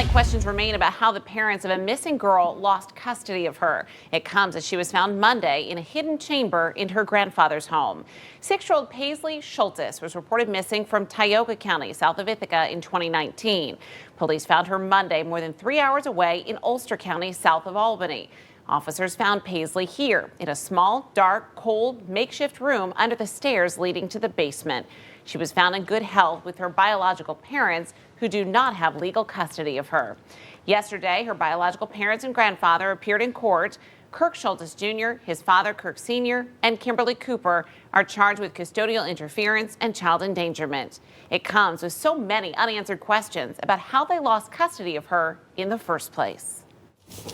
Tonight, questions remain about how the parents of a missing girl lost custody of her. It comes as she was found Monday in a hidden chamber in her grandfather's home. 6-year-old Paislee Shultis was reported missing from Tioga County, south of Ithaca, in 2019. Police found her Monday more than 3 hours away in Ulster County, south of Albany. Officers found Paislee here in a small, dark, cold, makeshift room under the stairs leading to the basement. She was found in good health with her biological parents, who do not have legal custody of her. Yesterday, her biological parents and grandfather appeared in court. Kirk Shultis Jr., his father Kirk Sr., and Kimberly Cooper are charged with custodial interference and child endangerment. It comes with so many unanswered questions about how they lost custody of her in the first place.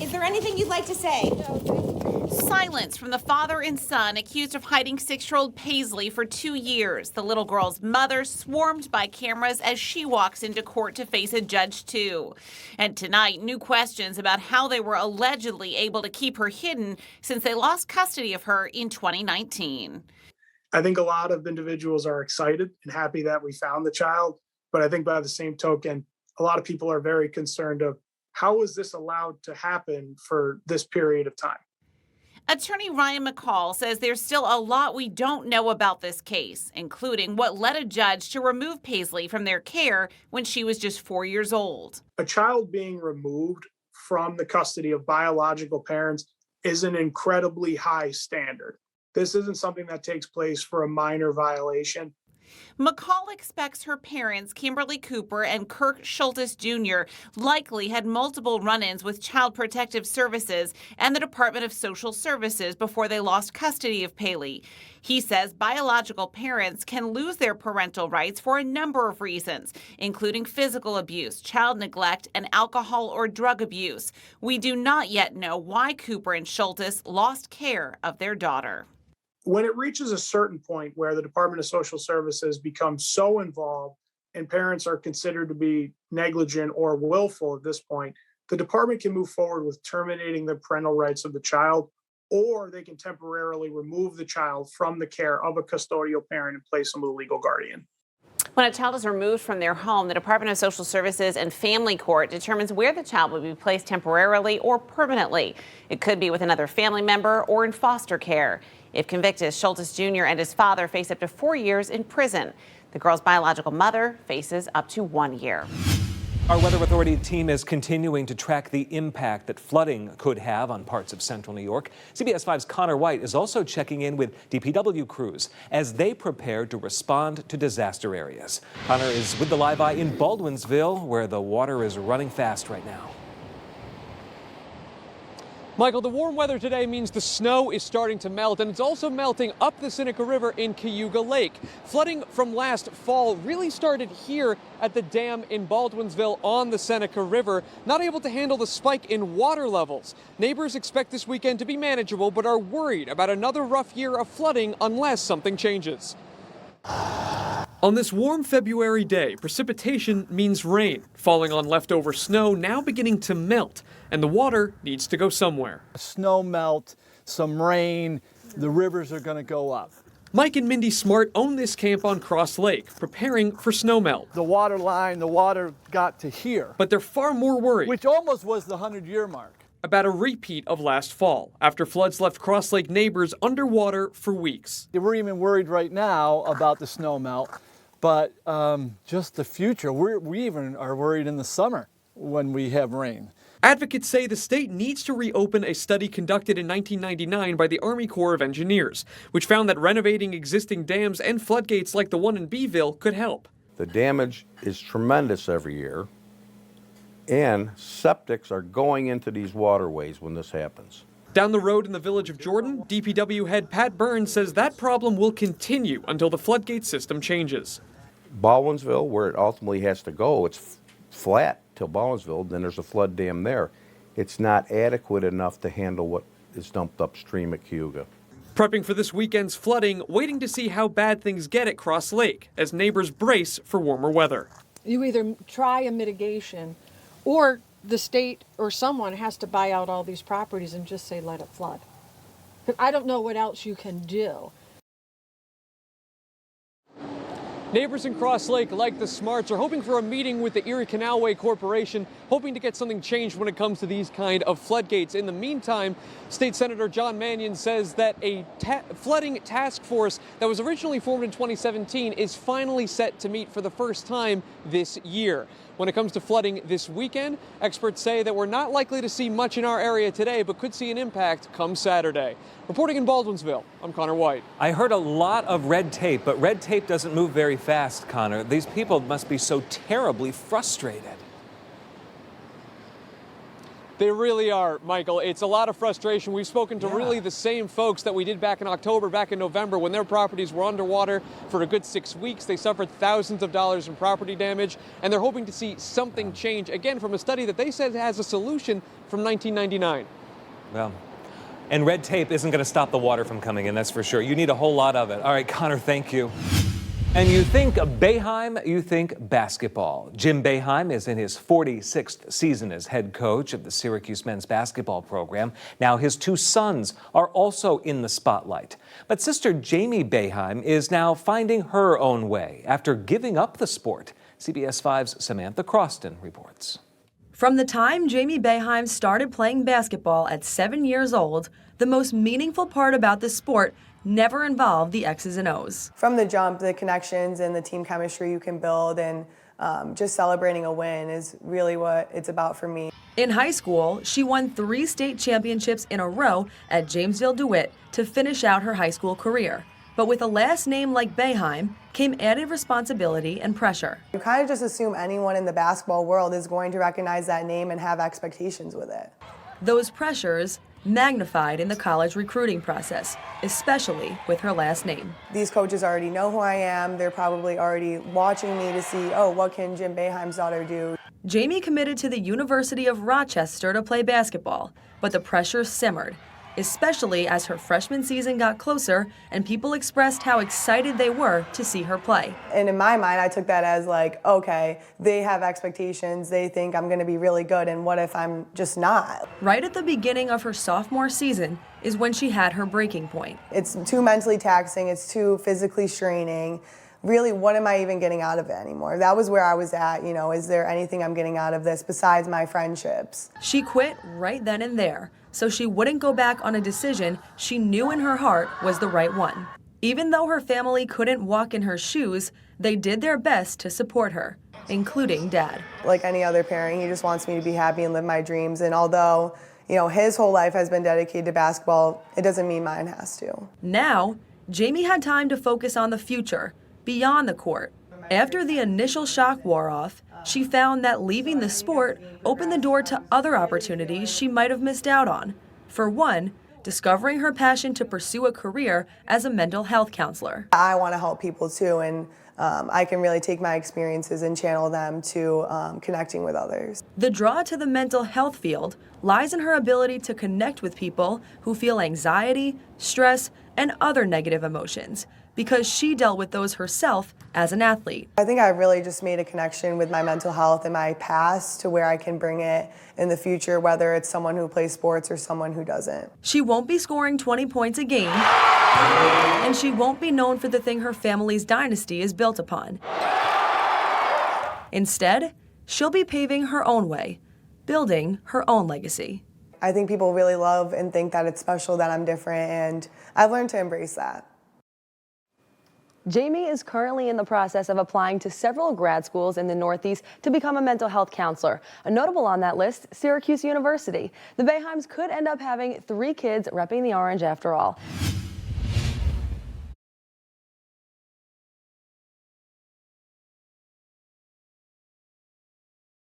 Is there anything you'd like to say? Silence from the father and son accused of hiding 6-year-old Paislee for 2 years. The little girl's mother swarmed by cameras as she walks into court to face a judge, too. And tonight, new questions about how they were allegedly able to keep her hidden since they lost custody of her in 2019. I think a lot of individuals are excited and happy that we found the child. But I think by the same token, a lot of people are very concerned of how was this allowed to happen for this period of time. Attorney Ryan McCall says there's still a lot we don't know about this case, including what led a judge to remove Paislee from their care when she was just 4 years old. A child being removed from the custody of biological parents is an incredibly high standard. This isn't something that takes place for a minor violation. McCall expects her parents, Kimberly Cooper and Kirk Shultis Jr., likely had multiple run-ins with Child Protective Services and the Department of Social Services before they lost custody of Paislee. He says biological parents can lose their parental rights for a number of reasons, including physical abuse, child neglect, and alcohol or drug abuse. We do not yet know why Cooper and Shultis lost care of their daughter. When it reaches a certain point where the Department of Social Services becomes so involved and parents are considered to be negligent or willful at this point, the department can move forward with terminating the parental rights of the child, or they can temporarily remove the child from the care of a custodial parent and place them with a legal guardian. When a child is removed from their home, the Department of Social Services and Family Court determines where the child will be placed temporarily or permanently. It could be with another family member or in foster care. If convicted, Shultis Jr. and his father face up to 4 years in prison. The girl's biological mother faces up to 1 year. Our Weather Authority team is continuing to track the impact that flooding could have on parts of central New York. CBS 5's Connor White is also checking in with DPW crews as they prepare to respond to disaster areas. Connor is with the Live Eye in Baldwinsville, where the water is running fast right now. Michael, the warm weather today means the snow is starting to melt, and it's also melting up the Seneca River in Tioga Lake. Flooding from last fall really started here at the dam in Baldwinsville on the Seneca River, not able to handle the spike in water levels. Neighbors expect this weekend to be manageable, but are worried about another rough year of flooding unless something changes. On this warm February day, precipitation means rain. Falling on leftover snow now beginning to melt, and the water needs to go somewhere. Snow melt, some rain, the rivers are going to go up. Mike and Mindy Smart own this camp on Cross Lake, preparing for snow melt. The water line, the water got to here. But they're far more worried. Which almost was the 100-year mark. About a repeat of last fall, after floods left Cross Lake neighbors underwater for weeks. We're even worried right now about the snow melt, but just the future. We even are worried in the summer when we have rain. Advocates say the state needs to reopen a study conducted in 1999 by the Army Corps of Engineers, which found that renovating existing dams and floodgates like the one in Beeville could help. The damage is tremendous every year, and septics are going into these waterways when this happens. Down the road in the village of Jordan, DPW head Pat Burns says that problem will continue until the floodgate system changes. Baldwinsville, where it ultimately has to go, it's flat till Baldwinsville, then there's a flood dam there. It's not adequate enough to handle what is dumped upstream at Tioga. Prepping for this weekend's flooding, waiting to see how bad things get at Cross Lake as neighbors brace for warmer weather. You either try a mitigation or the state or someone has to buy out all these properties and just say let it flood. Because I don't know what else you can do. Neighbors in Cross Lake, like the Smarts, are hoping for a meeting with the Erie Canalway Corporation, hoping to get something changed when it comes to these kind of floodgates. In the meantime, State Senator John Mannion says that a flooding task force that was originally formed in 2017 is finally set to meet for the first time this year. When it comes to flooding this weekend, experts say that we're not likely to see much in our area today, but could see an impact come Saturday. Reporting in Baldwinsville, I'm Connor White. I heard a lot of red tape, but red tape doesn't move very fast, Connor. These people must be so terribly frustrated. They really are, Michael. It's a lot of frustration. We've spoken to really the same folks that we did back in October, back in November, when their properties were underwater for a good 6 weeks. They suffered thousands of dollars in property damage, and they're hoping to see something change, again, from a study that they said has a solution from 1999. Well, and red tape isn't going to stop the water from coming in, that's for sure. You need a whole lot of it. All right, Connor, thank you. And you think Boeheim, you think basketball. Jim Boeheim is in his 46th season as head coach of the Syracuse men's basketball program. Now his two sons are also in the spotlight. But sister Jamie Boeheim is now finding her own way after giving up the sport. CBS 5's Samantha Croston reports. From the time Jamie Boeheim started playing basketball at 7 years old, the most meaningful part about the sport never involved the X's and O's. From the jump, the connections and the team chemistry you can build and just celebrating a win is really what it's about for me. In high school, she won 3 state championships in a row at Jamesville DeWitt to finish out her high school career. But with a last name like Boeheim came added responsibility and pressure. You kind of just assume anyone in the basketball world is going to recognize that name and have expectations with it. Those pressures magnified in the college recruiting process, especially with her last name. These coaches already know who I am. They're probably already watching me to see, oh, what can Jim Boeheim's daughter do? Jamie committed to the University of Rochester to play basketball, but the pressure simmered, especially as her freshman season got closer and people expressed how excited they were to see her play. And in my mind, I took that as like, okay, they have expectations, they think I'm gonna be really good, and what if I'm just not? Right at the beginning of her sophomore season is when she had her breaking point. It's too mentally taxing, it's too physically straining. Really, what am I even getting out of it anymore? That was where I was at, you know, is there anything I'm getting out of this besides my friendships? She quit right then and there, so she wouldn't go back on a decision she knew in her heart was the right one. Even though her family couldn't walk in her shoes, they did their best to support her, including Dad. Like any other parent, he just wants me to be happy and live my dreams. And although, you know, his whole life has been dedicated to basketball, it doesn't mean mine has to. Now, Jamie had time to focus on the future, beyond the court. After the initial shock wore off, she found that leaving the sport opened the door to other opportunities she might have missed out on. For one, discovering her passion to pursue a career as a mental health counselor. I want to help people too, and I can really take my experiences and channel them to connecting with others. The draw to the mental health field lies in her ability to connect with people who feel anxiety, stress, and other negative emotions, because she dealt with those herself as an athlete. I think I really just made a connection with my mental health and my past to where I can bring it in the future, whether it's someone who plays sports or someone who doesn't. She won't be scoring 20 points a game, and she won't be known for the thing her family's dynasty is built upon. Instead, she'll be paving her own way, building her own legacy. I think people really love and think that it's special that I'm different, and I've learned to embrace that. Jamie is currently in the process of applying to several grad schools in the Northeast to become a mental health counselor. A notable on that list, Syracuse University. The Boeheims could end up having 3 kids repping the orange after all.